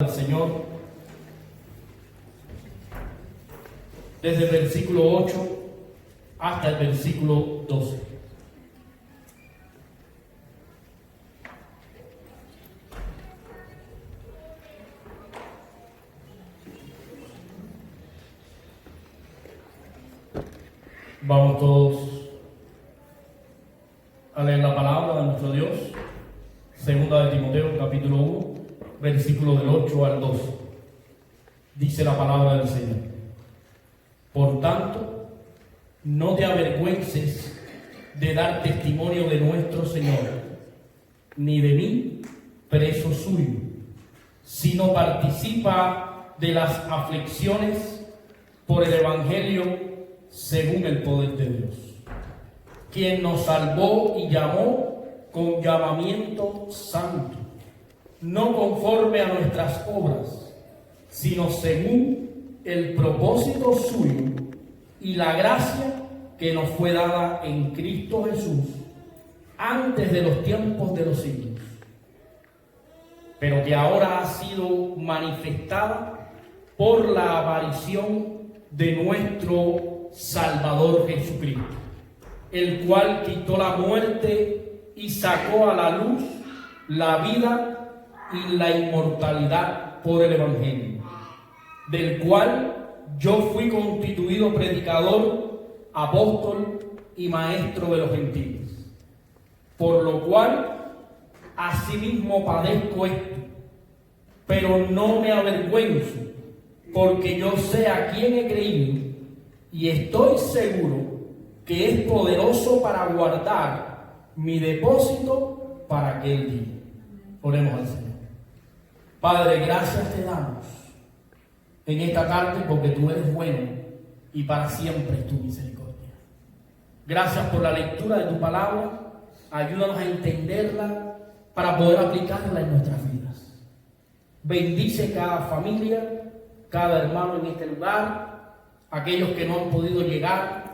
Al Señor desde el versículo 8 hasta el versículo 12. Vamos todos a leer la palabra de nuestro Dios. Segunda de Timoteo, capítulo 1, versículo del 8 al 12. Dice la palabra del Señor: Por tanto, no te avergüences de dar testimonio de nuestro Señor, ni de mí, preso suyo, sino participa de las aflicciones por el Evangelio según el poder de Dios, quien nos salvó y llamó con llamamiento santo, no conforme a nuestras obras, sino según el propósito suyo y la gracia que nos fue dada en Cristo Jesús antes de los tiempos de los siglos, pero que ahora ha sido manifestada por la aparición de nuestro Salvador Jesucristo, el cual quitó la muerte y sacó a la luz la vida y la inmortalidad por el Evangelio, del cual yo fui constituido predicador, apóstol y maestro de los gentiles, por lo cual asimismo padezco esto, pero no me avergüenzo, porque yo sé a quién he creído y estoy seguro que es poderoso para guardar mi depósito para aquel día. Oremos al Señor. Padre, gracias te damos en esta tarde porque tú eres bueno y para siempre es tu misericordia. Gracias por la lectura de tu palabra. Ayúdanos a entenderla para poder aplicarla en nuestras vidas. Bendice cada familia, cada hermano en este lugar, aquellos que no han podido llegar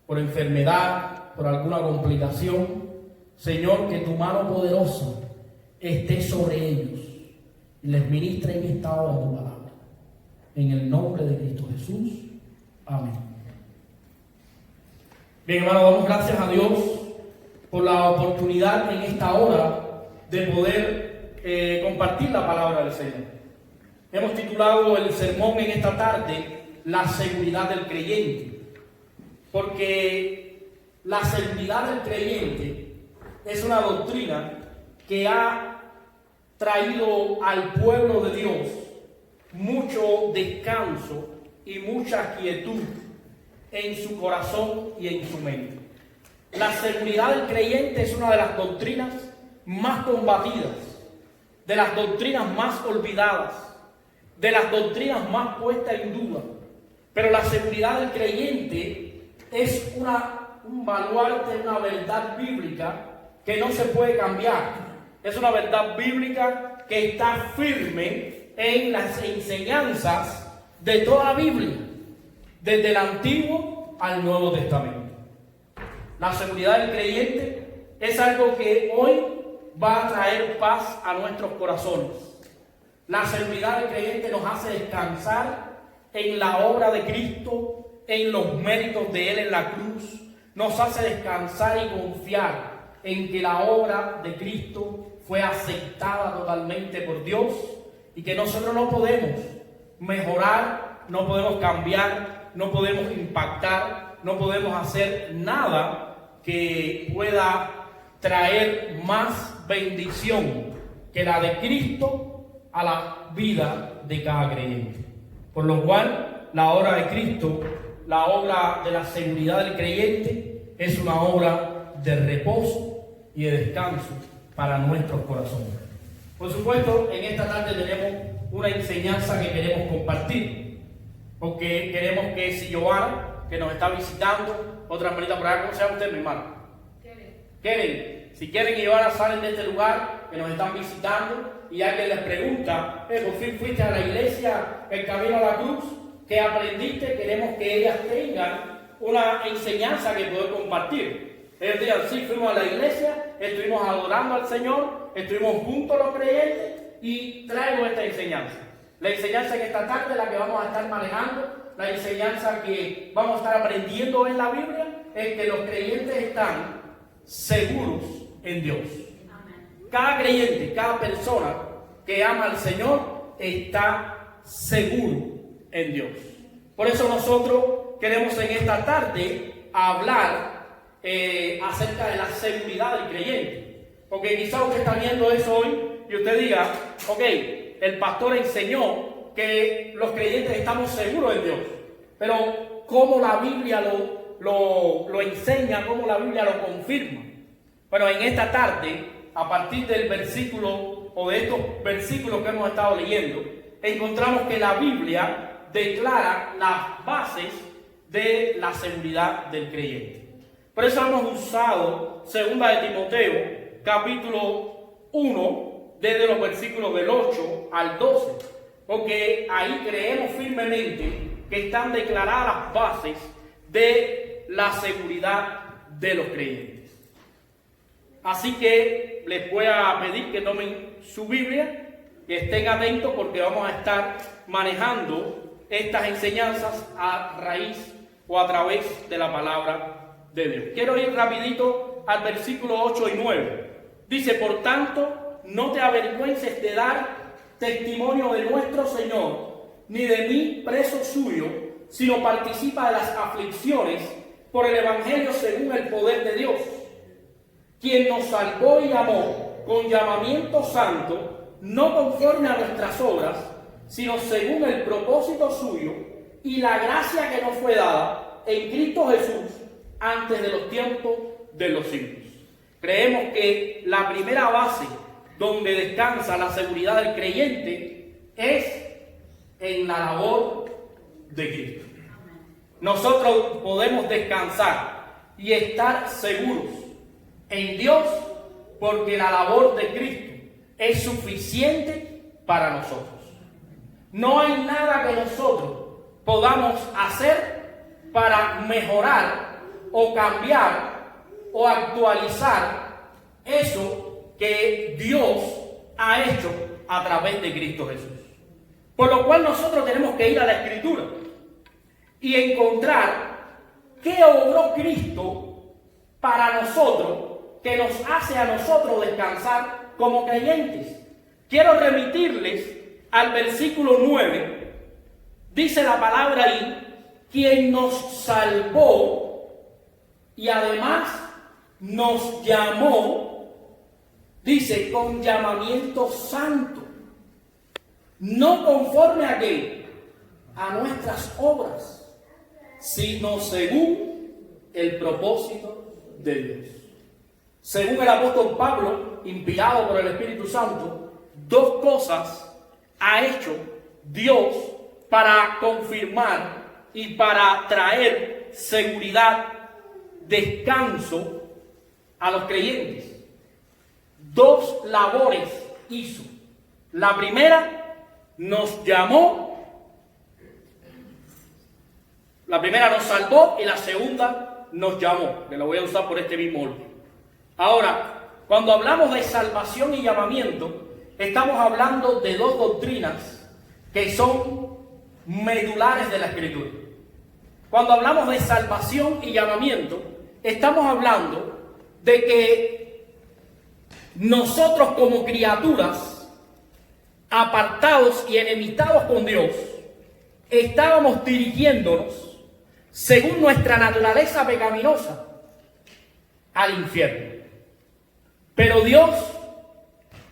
por enfermedad, por alguna complicación. Señor, que tu mano poderosa esté sobre ellos y les ministre en esta hora tu palabra. En el nombre de Cristo Jesús. Amén. Bien, hermano, damos gracias a Dios por la oportunidad en esta hora de poder compartir la palabra del Señor. Hemos titulado el sermón en esta tarde La seguridad del creyente, porque la seguridad del creyente es una doctrina que ha traído al pueblo de Dios mucho descanso y mucha quietud en su corazón y en su mente. La seguridad del creyente es una de las doctrinas más combatidas, de las doctrinas más olvidadas, de las doctrinas más puestas en duda. Pero la seguridad del creyente es un baluarte, una verdad bíblica que no se puede cambiar. Es una verdad bíblica que está firme en las enseñanzas de toda la Biblia, desde el Antiguo al Nuevo Testamento. La seguridad del creyente es algo que hoy va a traer paz a nuestros corazones. La seguridad del creyente nos hace descansar en la obra de Cristo, en los méritos de Él en la cruz. Nos hace descansar y confiar en que la obra de Cristo fue aceptada totalmente por Dios y que nosotros no podemos mejorar, no podemos cambiar, no podemos impactar, no podemos hacer nada que pueda traer más bendición que la de Cristo a la vida de cada creyente. Por lo cual, la obra de Cristo, la obra de la seguridad del creyente, es una obra de reposo y de descanso para nuestros corazones. Por supuesto, en esta tarde tenemos una enseñanza que queremos compartir, porque queremos que si Joana, que nos está visitando, otra hermanita por acá, ¿cómo se llama usted, mi hermano? Kevin. Si quieren que Joana salen de este lugar, que nos están visitando, y alguien les pregunta, por fin fuiste a la iglesia, el camino a la cruz, ¿qué aprendiste? Queremos que ellas tengan una enseñanza que poder compartir. Ellos digan, sí, fuimos a la iglesia, estuvimos adorando al Señor, estuvimos juntos los creyentes, y traigo esta enseñanza. La enseñanza que esta tarde, la que vamos a estar manejando, la enseñanza que vamos a estar aprendiendo en la Biblia, es que los creyentes están seguros en Dios. Cada creyente, cada persona que ama al Señor está seguro en Dios. Por eso nosotros queremos en esta tarde hablar acerca de la seguridad del creyente. Porque quizá usted está viendo eso hoy y usted diga, ok, el pastor enseñó que los creyentes estamos seguros en Dios. Pero ¿cómo la Biblia lo enseña? ¿Cómo la Biblia lo confirma? Bueno, en esta tarde, a partir del versículo o de estos versículos que hemos estado leyendo, encontramos que la Biblia declara las bases de la seguridad del creyente. Por eso hemos usado 2 de Timoteo, capítulo 1, desde los versículos del 8 al 12, porque ahí creemos firmemente que están declaradas las bases de la seguridad de los creyentes. Así que les voy a pedir que tomen su Biblia, que estén atentos porque vamos a estar manejando estas enseñanzas a raíz o a través de la palabra de Dios. Quiero ir rapidito al versículo 8 y 9. Dice, por tanto, no te avergüences de dar testimonio de nuestro Señor, ni de mí preso suyo, sino participa de las aflicciones por el Evangelio según el poder de Dios, quien nos salvó y llamó con llamamiento santo, no conforme a nuestras obras, sino según el propósito suyo y la gracia que nos fue dada en Cristo Jesús antes de los tiempos de los siglos. Creemos que la primera base donde descansa la seguridad del creyente es en la labor de Cristo. Nosotros podemos descansar y estar seguros en Dios porque la labor de Cristo es suficiente para nosotros. No hay nada que nosotros podamos hacer para mejorar o cambiar o actualizar eso que Dios ha hecho a través de Cristo Jesús. Por lo cual nosotros tenemos que ir a la Escritura y encontrar qué obró Cristo para nosotros, que nos hace a nosotros descansar como creyentes. Quiero remitirles al versículo 9. Dice la palabra ahí, quien nos salvó y además nos llamó, dice, con llamamiento santo, no conforme a qué, a nuestras obras, sino según el propósito de Dios. Según el apóstol Pablo, inspirado por el Espíritu Santo, dos cosas ha hecho Dios para confirmar y para traer seguridad, descanso a los creyentes. Dos labores hizo. La primera, nos llamó. La primera nos salvó y la segunda nos llamó, que lo voy a usar por este mismo orden. Ahora, cuando hablamos de salvación y llamamiento, estamos hablando de dos doctrinas que son medulares de la Escritura. Cuando hablamos de salvación y llamamiento, estamos hablando de que nosotros como criaturas, apartados y enemistados con Dios, estábamos dirigiéndonos, según nuestra naturaleza pecaminosa, al infierno. Pero Dios,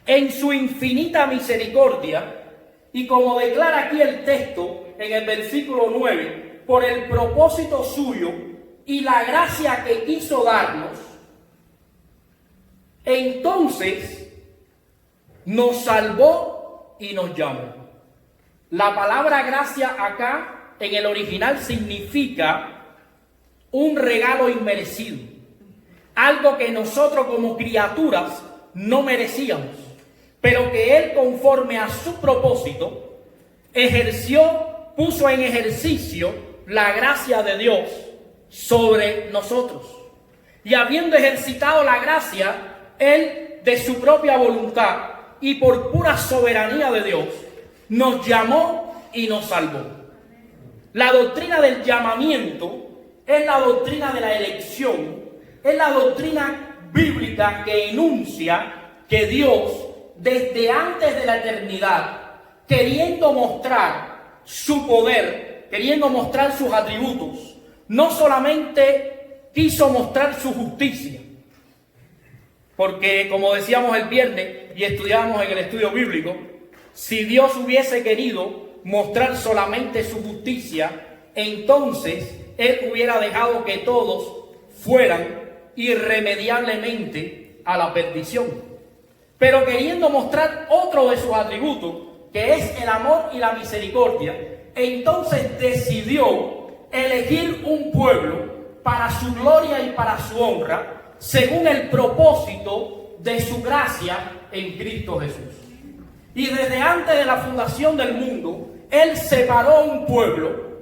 en su infinita misericordia, y como declara aquí el texto en el versículo 9, por el propósito suyo y la gracia que quiso darnos, entonces nos salvó y nos llamó. La palabra gracia acá en el original significa un regalo inmerecido, algo que nosotros como criaturas no merecíamos, pero que Él, conforme a su propósito, puso en ejercicio la gracia de Dios sobre nosotros. Y habiendo ejercitado la gracia, Él de su propia voluntad y por pura soberanía de Dios nos llamó y nos salvó. La doctrina del llamamiento es la doctrina de la elección, es la doctrina bíblica que enuncia que Dios, desde antes de la eternidad, queriendo mostrar su poder, queriendo mostrar sus atributos, no solamente quiso mostrar su justicia, porque como decíamos el viernes y estudiábamos en el estudio bíblico, si Dios hubiese querido mostrar solamente su justicia, entonces Él hubiera dejado que todos fueran irremediablemente a la perdición. Pero queriendo mostrar otro de sus atributos, que es el amor y la misericordia, entonces decidió elegir un pueblo para su gloria y para su honra, según el propósito de su gracia en Cristo Jesús. Y desde antes de la fundación del mundo, Él separó un pueblo,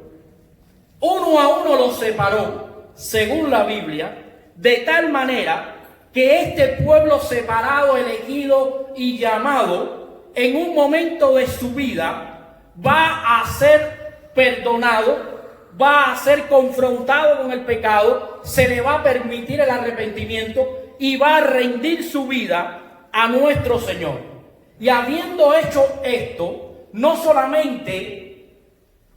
uno a uno lo separó, según la Biblia, de tal manera que este pueblo separado, elegido y llamado, en un momento de su vida, va a ser perdonado, va a ser confrontado con el pecado, se le va a permitir el arrepentimiento y va a rendir su vida a nuestro Señor. Y habiendo hecho esto, no solamente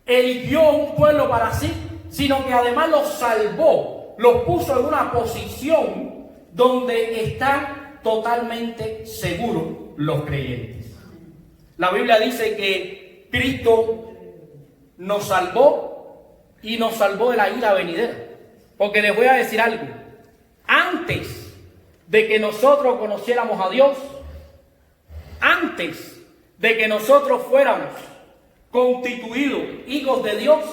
eligió un pueblo para sí, sino que además los salvó, los puso en una posición donde están totalmente seguros los creyentes. La Biblia dice que Cristo nos salvó y nos salvó de la ira venidera. Porque les voy a decir algo. Antes de que nosotros conociéramos a Dios, antes de que nosotros fuéramos constituidos hijos de Dios,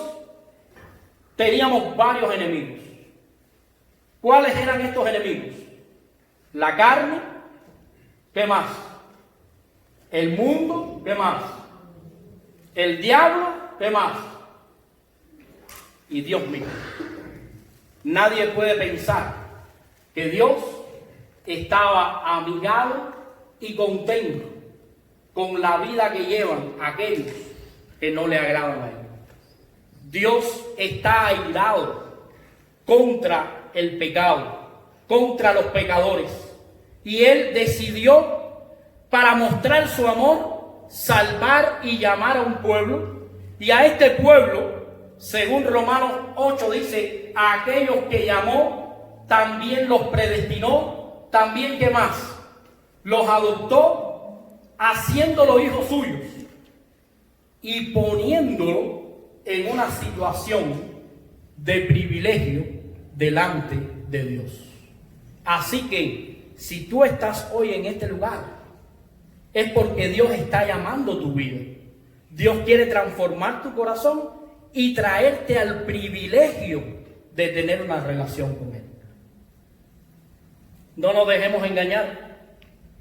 teníamos varios enemigos. ¿Cuáles eran estos enemigos? La carne, ¿qué más? El mundo, ¿qué más? El diablo, ¿qué más? Y Dios mismo. Nadie puede pensar que Dios estaba amigado y contento con la vida que llevan aquellos que no le agradan a Él. Dios está airado contra el pecado, contra los pecadores. Y Él decidió, para mostrar su amor, salvar y llamar a un pueblo. Y a este pueblo, según Romanos 8 dice, a aquellos que llamó, también los predestinó, también, ¿qué más? Los adoptó, haciéndolo hijos suyos y poniéndolo en una situación de privilegio delante de Dios. Así que, si tú estás hoy en este lugar, es porque Dios está llamando tu vida. Dios quiere transformar tu corazón y traerte al privilegio de tener una relación con Él. No nos dejemos engañar.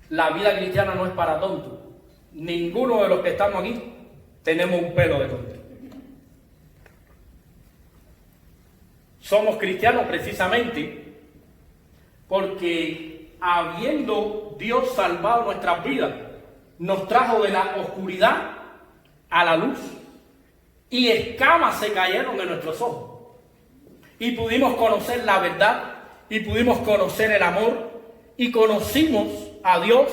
La vida cristiana no es para tontos. Ninguno de los que estamos aquí tenemos un pelo de tonto. Somos cristianos precisamente porque habiendo Dios salvado nuestras vidas, nos trajo de la oscuridad a la luz y escamas se cayeron de nuestros ojos y pudimos conocer la verdad y pudimos conocer el amor y conocimos a Dios,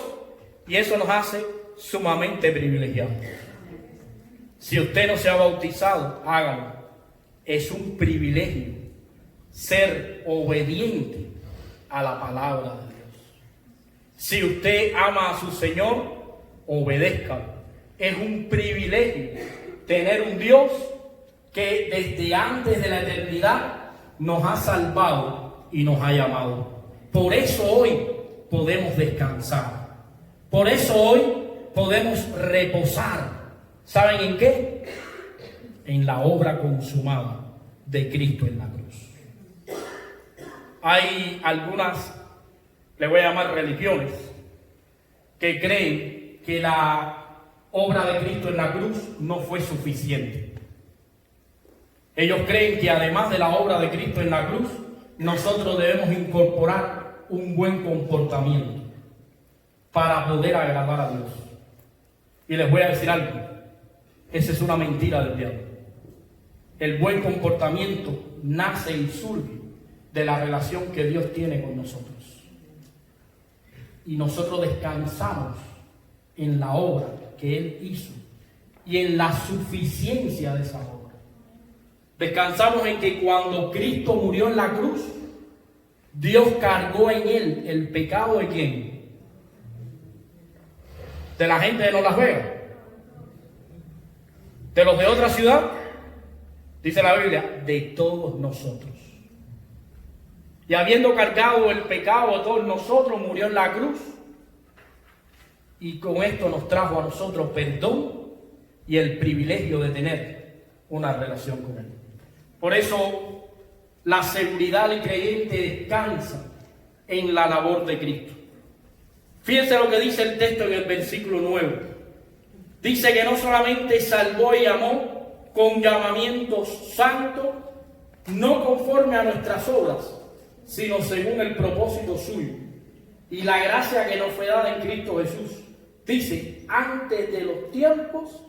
y eso nos hace sumamente privilegiados. Si usted no se ha bautizado, hágalo. Es un privilegio ser obediente a la palabra de Dios. Si usted ama a su Señor, obedézcalo. Es un privilegio tener un Dios que desde antes de la eternidad nos ha salvado y nos ha llamado. Por eso hoy podemos descansar. Por eso hoy podemos reposar. ¿Saben en qué? En la obra consumada de Cristo en la cruz. Hay algunas, le voy a llamar religiones, que creen que la obra de Cristo en la cruz no fue suficiente. Ellos creen que además de la obra de Cristo en la cruz, nosotros debemos incorporar un buen comportamiento para poder agradar a Dios. Y les voy a decir algo, esa es una mentira del diablo. El buen comportamiento nace y surge de la relación que Dios tiene con nosotros. Y nosotros descansamos en la obra que Él hizo y en la suficiencia de esa obra. Descansamos en que cuando Cristo murió en la cruz, Dios cargó en Él el pecado de ¿quién? De la gente de no Las Vegas. De los de otra ciudad, dice la Biblia, de todos nosotros. Y habiendo cargado el pecado de todos nosotros, murió en la cruz. Y con esto nos trajo a nosotros perdón y el privilegio de tener una relación con Él. Por eso la seguridad del creyente descansa en la labor de Cristo. Fíjense lo que dice el texto en el versículo 9. Dice que no solamente salvó y amó con llamamientos santos, no conforme a nuestras obras, sino según el propósito suyo y la gracia que nos fue dada en Cristo Jesús. Dice, antes de los tiempos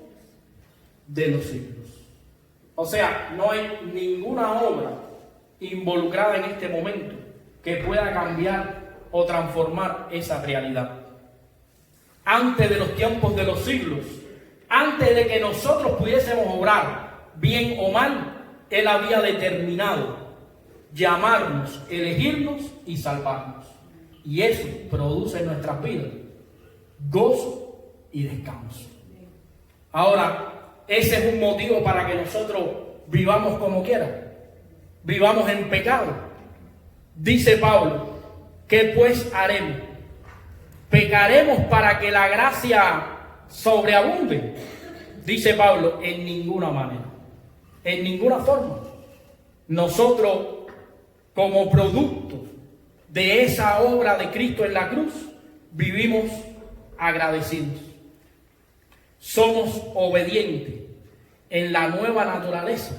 de los siglos. O sea, no hay ninguna obra involucrada en este momento que pueda cambiar o transformar esa realidad. Antes de los tiempos de los siglos, antes de que nosotros pudiésemos obrar bien o mal, Él había determinado llamarnos, elegirnos y salvarnos. Y eso produce en nuestras vidas gozo y descanso. Ahora, ese es un motivo para que nosotros vivamos como quiera, vivamos en pecado. Dice Pablo, ¿qué pues haremos? ¿Pecaremos para que la gracia sobreabunde? Dice Pablo, en ninguna manera, en ninguna forma. Nosotros, como producto de esa obra de Cristo en la cruz, vivimos agradecidos. Somos obedientes en la nueva naturaleza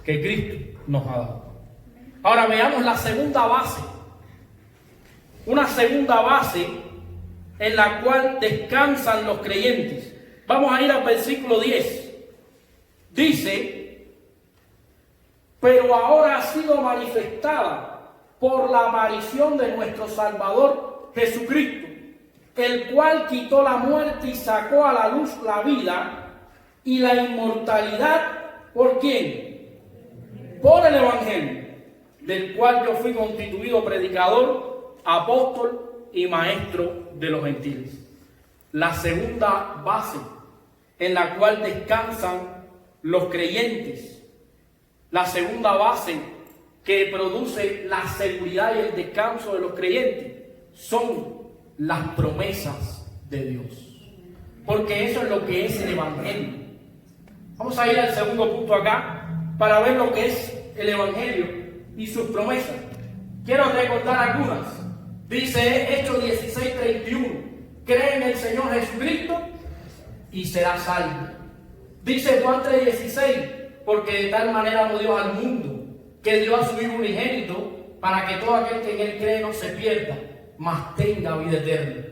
que Cristo nos ha dado. Ahora veamos la segunda base. Una segunda base en la cual descansan los creyentes. Vamos a ir al versículo 10. Dice, pero ahora ha sido manifestada por la aparición de nuestro Salvador Jesucristo, el cual quitó la muerte y sacó a la luz la vida y la inmortalidad. ¿Por quién? Por el Evangelio, del cual yo fui constituido predicador, apóstol y maestro de los gentiles. La segunda base en la cual descansan los creyentes, la segunda base que produce la seguridad y el descanso de los creyentes, son las promesas de Dios. Porque eso es lo que es el Evangelio. Vamos a ir al segundo punto acá para ver lo que es el Evangelio y sus promesas. Quiero recordar algunas. Dice Hechos 16:31, cree en el Señor Jesucristo y serás salvo. Dice Juan 3:16, porque de tal manera amó Dios al mundo, que dio a su Hijo unigénito, para que todo aquel que en Él cree no se pierda, mas tenga vida eterna.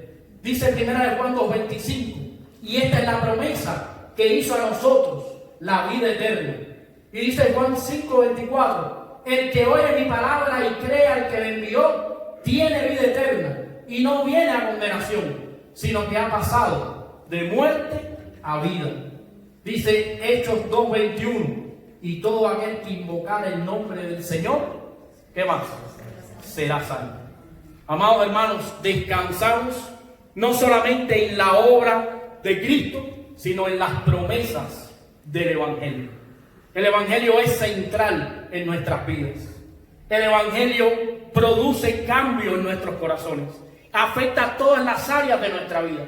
Dice 1 Juan 2:25, y esta es la promesa que hizo a nosotros, la vida eterna. Y dice Juan 5:24, el que oye mi palabra y cree al que me envió, tiene vida eterna y no viene a condenación, sino que ha pasado de muerte a vida. Dice Hechos 2:21, y todo aquel que invocar el nombre del Señor, ¿qué más? Será salvo. Amados hermanos, descansamos no solamente en la obra de Cristo, sino en las promesas del Evangelio. El Evangelio es central en nuestras vidas. El Evangelio produce cambio en nuestros corazones, afecta a todas las áreas de nuestra vida.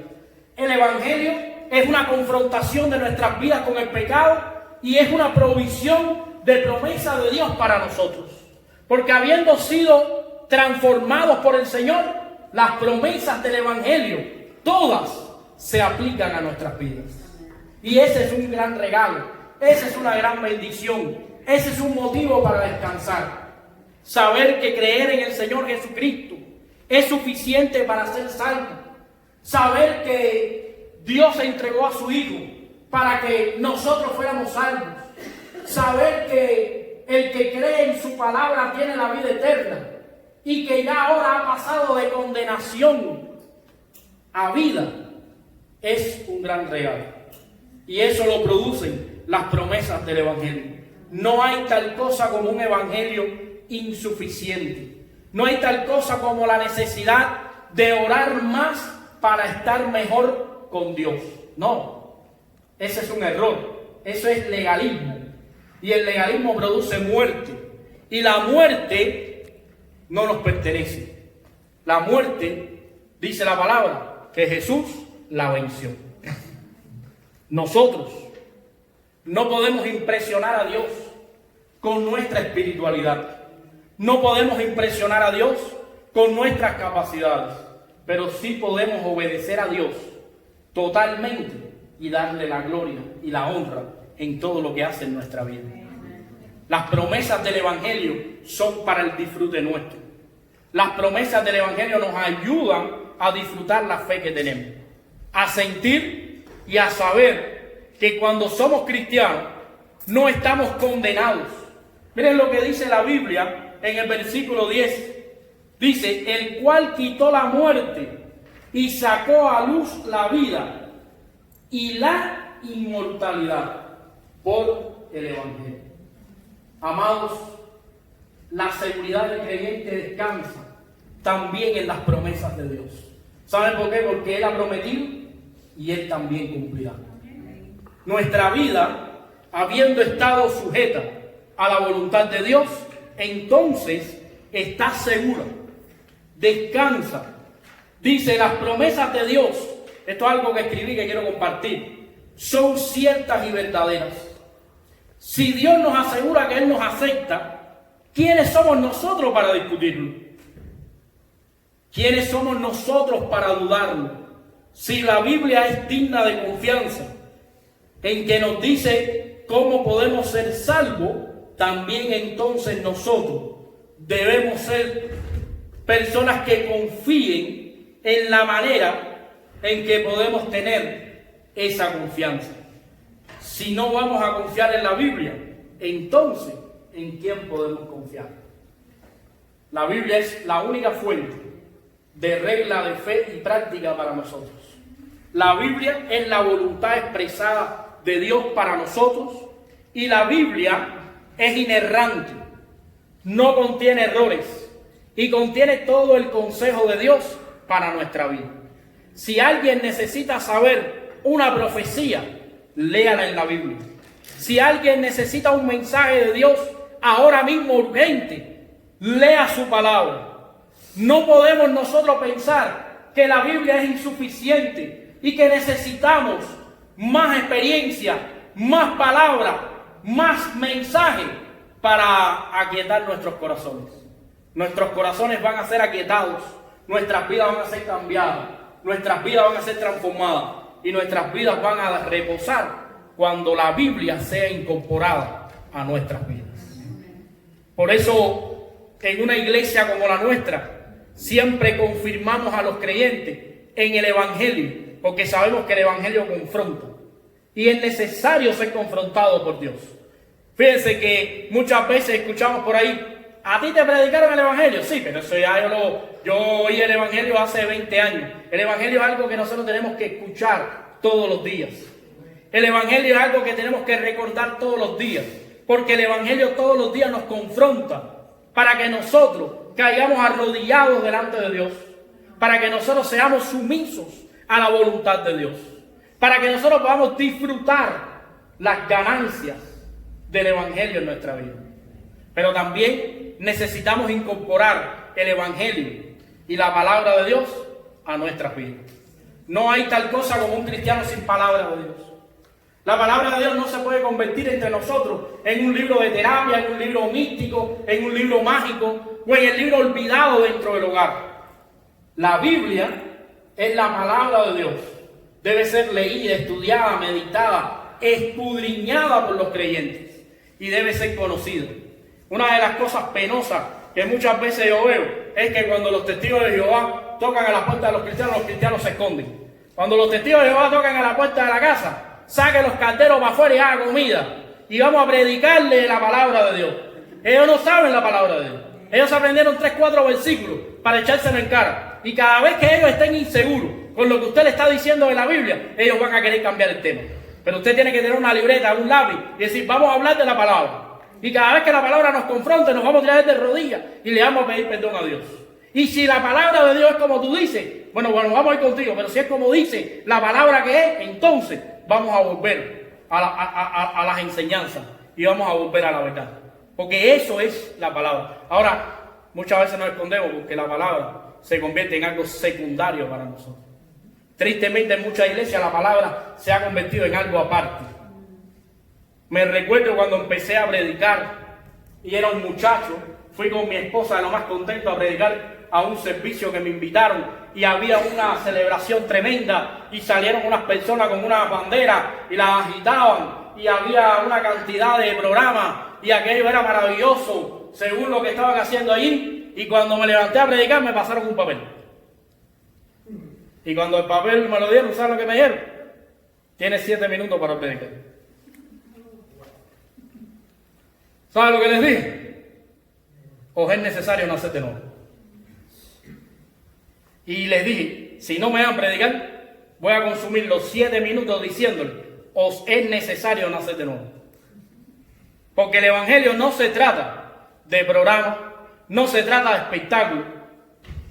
El Evangelio es una confrontación de nuestras vidas con el pecado y es una provisión de promesa de Dios para nosotros. Porque habiendo sido transformados por el Señor, las promesas del Evangelio, todas se aplican a nuestras vidas. Y ese es un gran regalo, esa es una gran bendición, ese es un motivo para descansar. Saber que creer en el Señor Jesucristo es suficiente para ser salvo. Saber que Dios entregó a su Hijo para que nosotros fuéramos salvos. Saber que el que cree en su palabra tiene la vida eterna y que ya ahora ha pasado de condenación a vida es un gran regalo. Y eso lo producen las promesas del Evangelio. No hay tal cosa como un Evangelio insuficiente. No hay tal cosa como la necesidad de orar más para estar mejor con Dios. No, ese es un error. Eso es legalismo. Y el legalismo produce muerte. Y la muerte no nos pertenece. La muerte, dice la palabra, que Jesús la venció. Nosotros no podemos impresionar a Dios con nuestra espiritualidad. No podemos impresionar a Dios con nuestras capacidades. Pero sí podemos obedecer a Dios totalmente y darle la gloria y la honra en todo lo que hace en nuestra vida. Las promesas del Evangelio son para el disfrute nuestro. Las promesas del Evangelio nos ayudan a disfrutar la fe que tenemos, a sentir y a saber que cuando somos cristianos no estamos condenados. Miren lo que dice la Biblia en el versículo 10. Dice, el cual quitó la muerte y sacó a luz la vida y la inmortalidad por el Evangelio. Amados, la seguridad del creyente descansa también en las promesas de Dios. ¿Saben por qué? Porque Él ha prometido y Él también cumplirá. Nuestra vida, habiendo estado sujeta a la voluntad de Dios, entonces está segura, descansa. Dice, las promesas de Dios, esto es algo que escribí que quiero compartir, son ciertas y verdaderas. Si Dios nos asegura que Él nos acepta, ¿quiénes somos nosotros para discutirlo? ¿Quiénes somos nosotros para dudarlo? Si la Biblia es digna de confianza, en que nos dice cómo podemos ser salvos, también entonces nosotros debemos ser personas que confíen en la manera en que podemos tener esa confianza. Si no vamos a confiar en la Biblia, entonces, ¿en quién podemos confiar? La Biblia es la única fuente de regla de fe y práctica para nosotros. La Biblia es la voluntad expresada de Dios para nosotros y la Biblia es inerrante, no contiene errores y contiene todo el consejo de Dios para nuestra vida. Si alguien necesita saber una profecía, léala en la Biblia. Si alguien necesita un mensaje de Dios ahora mismo urgente, lea su palabra. No podemos nosotros pensar que la Biblia es insuficiente y que necesitamos más experiencia, más palabra, más mensaje para aquietar nuestros corazones. Nuestros corazones van a ser aquietados, nuestras vidas van a ser cambiadas, nuestras vidas van a ser transformadas y nuestras vidas van a reposar cuando la Biblia sea incorporada a nuestras vidas. Por eso, en una iglesia como la nuestra, siempre confirmamos a los creyentes en el Evangelio, porque sabemos que el Evangelio confronta y es necesario ser confrontado por Dios. Fíjense que muchas veces escuchamos por ahí, ¿a ti te predicaron el Evangelio? Sí, pero eso ya yo oí el Evangelio hace 20 años. El Evangelio es algo que nosotros tenemos que escuchar todos los días. El Evangelio es algo que tenemos que recordar todos los días, porque el Evangelio todos los días nos confronta para que nosotros caigamos arrodillados delante de Dios, para que nosotros seamos sumisos a la voluntad de Dios, para que nosotros podamos disfrutar las ganancias del Evangelio en nuestra vida. Pero también necesitamos incorporar el Evangelio y la palabra de Dios a nuestras vidas. No hay tal cosa como un cristiano sin palabra de Dios. La palabra de Dios no se puede convertir entre nosotros en un libro de terapia, en un libro místico, en un libro mágico o en el libro olvidado dentro del hogar. La Biblia es la palabra de Dios. Debe ser leída, estudiada, meditada, escudriñada por los creyentes y debe ser conocida. Una de las cosas penosas que muchas veces yo veo es que cuando los testigos de Jehová tocan a la puerta de los cristianos se esconden. Cuando los testigos de Jehová tocan a la puerta de la casa, saque los calderos para afuera y haga comida. Y vamos a predicarle la palabra de Dios. Ellos no saben la palabra de Dios. Ellos aprendieron 3, 4 versículos para echárselo en cara. Y cada vez que ellos estén inseguros con lo que usted le está diciendo de la Biblia, ellos van a querer cambiar el tema. Pero usted tiene que tener una libreta, un lápiz y decir, vamos a hablar de la palabra. Y cada vez que la palabra nos confronte, nos vamos a tirar de rodillas y le vamos a pedir perdón a Dios. Y si la palabra de Dios es como tú dices, bueno, vamos a ir contigo, pero si es como dice la palabra que es, entonces vamos a volver a las enseñanzas y vamos a volver a la verdad. Porque eso es la palabra. Ahora, muchas veces nos escondemos porque la palabra se convierte en algo secundario para nosotros. Tristemente en muchas iglesias la palabra se ha convertido en algo aparte. Me recuerdo cuando empecé a predicar y era un muchacho, fui con mi esposa de lo más contento a predicar a un servicio que me invitaron y había una celebración tremenda y salieron unas personas con una bandera y las agitaban y había una cantidad de programas y aquello era maravilloso según lo que estaban haciendo allí. Y cuando me levanté a predicar me pasaron un papel. Y cuando el papel me lo dieron, ¿sabes lo que me dieron? Tienes 7 minutos para predicar. ¿Sabes lo que les dije? Os es necesario nacer de nuevo. Y les dije, si no me van a predicar, voy a consumir los 7 minutos diciéndole, os es necesario nacer de nuevo. Porque el evangelio no se trata de programas, no se trata de espectáculos.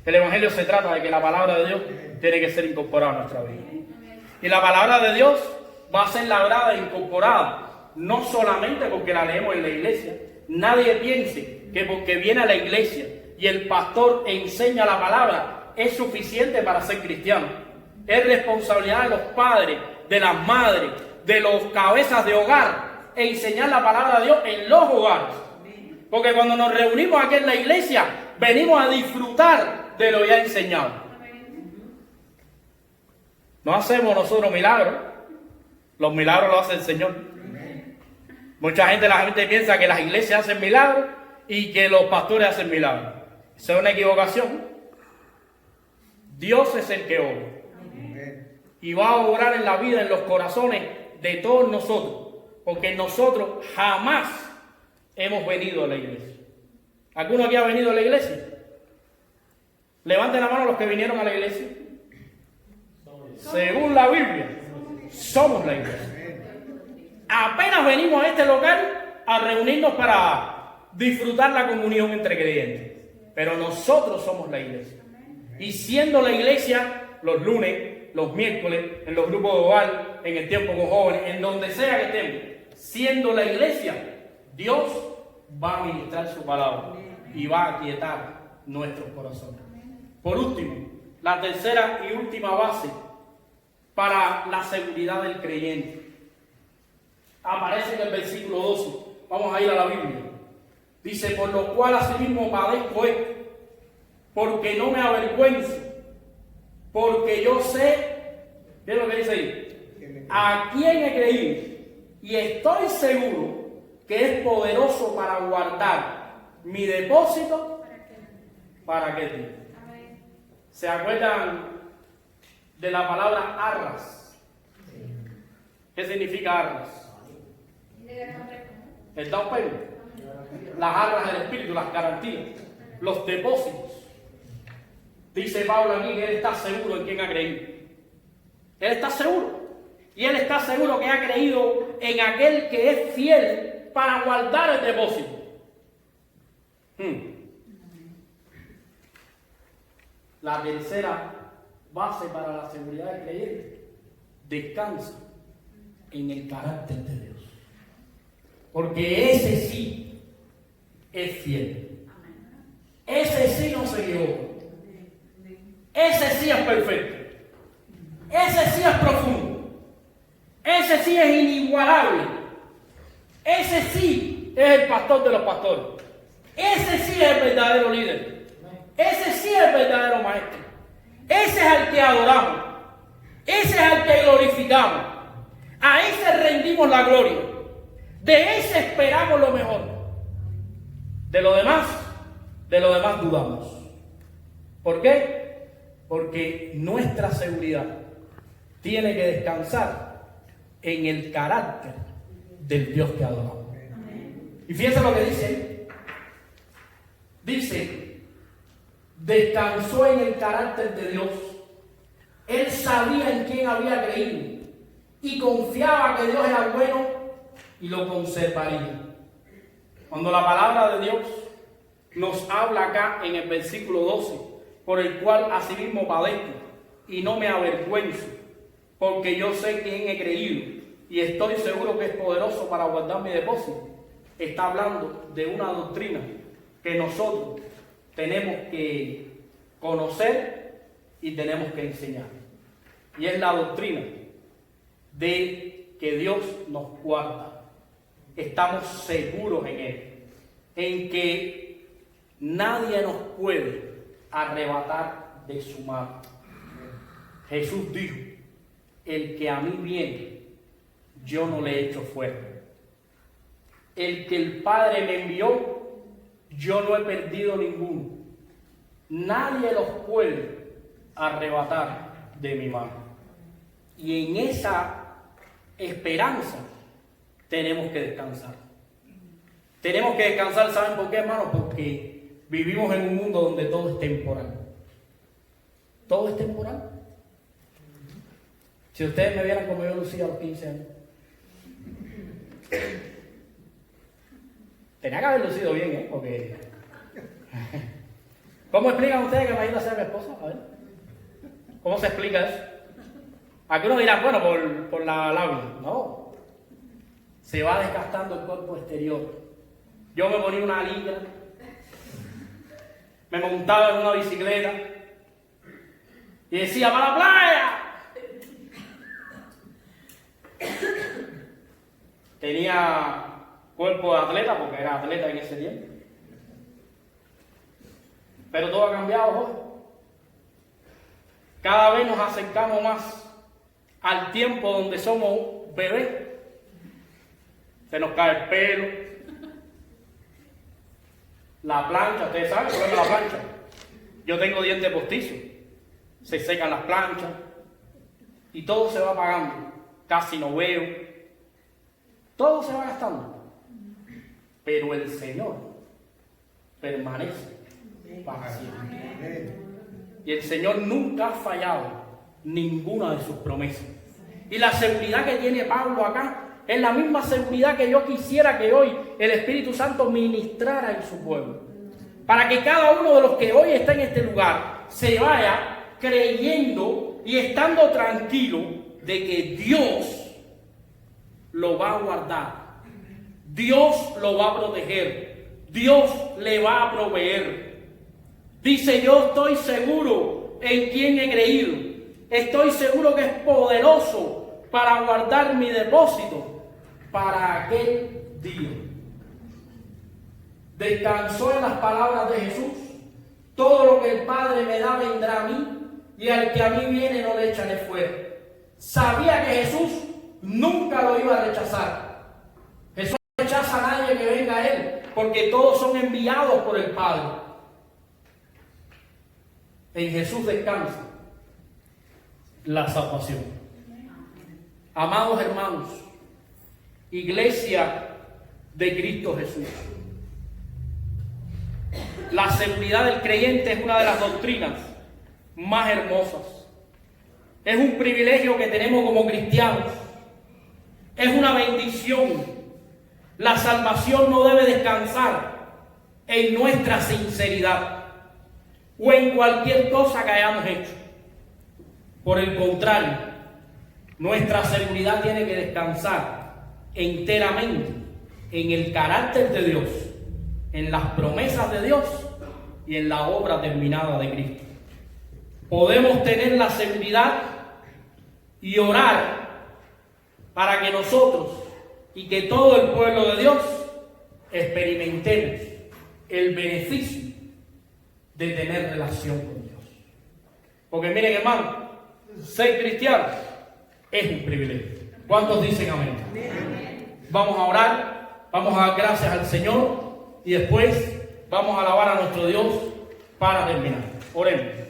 El evangelio se trata de que la palabra de Dios tiene que ser incorporada a nuestra vida. Y la palabra de Dios va a ser labrada e incorporada, no solamente porque la leemos en la iglesia. Nadie piense que porque viene a la iglesia y el pastor enseña la palabra es suficiente para ser cristiano. Es responsabilidad de los padres, de las madres, de los cabezas de hogar, enseñar la palabra de Dios en los hogares. Porque cuando nos reunimos aquí en la iglesia, venimos a disfrutar de lo ya enseñado. No hacemos nosotros milagros. Los milagros los hace el Señor. Mucha gente, la gente piensa que las iglesias hacen milagros y que los pastores hacen milagros. Esa es una equivocación. Dios es el que obra. Y va a obrar en la vida, en los corazones de todos nosotros. Porque nosotros jamás hemos venido a la iglesia. ¿Alguno aquí ha venido a la iglesia? Levanten la mano los que vinieron a la iglesia. Según la Biblia, somos la iglesia. Apenas venimos a este local a reunirnos para disfrutar la comunión entre creyentes. Pero nosotros somos la iglesia. Y siendo la iglesia, los lunes, los miércoles, en los grupos de hogar, en el tiempo con jóvenes, en donde sea que estemos, siendo la iglesia, Dios va a ministrar su palabra y va a aquietar nuestros corazones. Por último, la tercera y última base para la seguridad del creyente aparece en el versículo 12. Vamos a ir a la Biblia. Dice, por lo cual asimismo padezco esto, porque no me avergüenzo, porque yo sé, ¿ven lo que dice ahí? A quién he creído, y estoy seguro que es poderoso para guardar mi depósito para aquel día. ¿Se acuerdan de la palabra arras? ¿Qué significa arras? El down payment, las arras del espíritu, las garantías, los depósitos. Dice Pablo aquí que él está seguro en quién ha creído. Él está seguro. Y él está seguro que ha creído en aquel que es fiel para guardar el depósito. La tercera base para la seguridad del creyente descansa en el carácter de Dios. Porque ese sí es fiel. Ese sí no se equivoca. Ese sí es perfecto. Ese sí es profundo. Ese sí es inigualable. Ese sí es el pastor de los pastores. Ese sí es el verdadero líder. Ese sí es el verdadero maestro. Ese es al que adoramos. Ese es al que glorificamos. A ese rendimos la gloria. De ese esperamos lo mejor. De lo demás dudamos. ¿Por qué? Porque nuestra seguridad tiene que descansar en el carácter del Dios que adoramos. Y fíjense lo que dice. Dice, descansó en el carácter de Dios. Él sabía en quién había creído y confiaba que Dios era bueno y lo conservaría. Cuando la palabra de Dios nos habla acá en el versículo 12, por el cual asimismo padezco y no me avergüenzo, porque yo sé quién he creído y estoy seguro que es poderoso para guardar mi depósito. Está hablando de una doctrina que nosotros tenemos que conocer y tenemos que enseñar. Y es la doctrina de que Dios nos guarda. Estamos seguros en Él, en que nadie nos puede arrebatar de su mano. Jesús dijo, el que a mí viene, yo no le echo fuera. El que el Padre me envió, yo no he perdido ninguno. Nadie los puede arrebatar de mi mano. Y en esa esperanza tenemos que descansar. Tenemos que descansar, ¿saben por qué, hermanos? Porque vivimos en un mundo donde todo es temporal. Todo es temporal. Si ustedes me vieran como yo lucía a los 15 años, tenía que haber lucido bien, porque ¿cómo explican ustedes que me ayuda a ser mi esposa? A ver, ¿cómo se explica eso? Aquí uno dirá, bueno, por la labia. No, se va desgastando el cuerpo exterior. Yo me ponía una liga, me montaba en una bicicleta y decía, ¡para la playa! Tenía cuerpo de atleta, porque era atleta en ese tiempo. Pero todo ha cambiado hoy. Cada vez nos acercamos más al tiempo donde somos bebés. Se nos cae el pelo. La plancha, ustedes saben cuál es la plancha. Yo tengo dientes postizos. Se secan las planchas. Y todo se va apagando. Casi no veo. Todo se va gastando. Pero el Señor permanece para siempre. Y el Señor nunca ha fallado ninguna de sus promesas. Y la seguridad que tiene Pablo acá es la misma seguridad que yo quisiera que hoy el Espíritu Santo ministrara en su pueblo. Para que cada uno de los que hoy está en este lugar se vaya creyendo y estando tranquilo de que Dios lo va a guardar, Dios lo va a proteger, Dios le va a proveer. Dice, yo estoy seguro en quien he creído, estoy seguro que es poderoso para guardar mi depósito para aquel día. Descansó en las palabras de Jesús, todo lo que el Padre me da vendrá a mí, y al que a mí viene no le echaré fuera. Sabía que Jesús nunca lo iba a rechazar. Jesús no rechaza a nadie que venga a Él, porque todos son enviados por el Padre. En Jesús descansa la salvación. Amados hermanos, Iglesia de Cristo Jesús, la seguridad del creyente es una de las doctrinas más hermosas. Es un privilegio que tenemos como cristianos. Es una bendición. La salvación no debe descansar en nuestra sinceridad o en cualquier cosa que hayamos hecho. Por el contrario, nuestra seguridad tiene que descansar enteramente en el carácter de Dios, en las promesas de Dios y en la obra terminada de Cristo. Podemos tener la seguridad y orar para que nosotros y que todo el pueblo de Dios experimentemos el beneficio de tener relación con Dios. Porque miren, hermano, ser cristiano es un privilegio. ¿Cuántos dicen amén? Vamos a orar, vamos a dar gracias al Señor y después vamos a alabar a nuestro Dios para terminar. Oremos.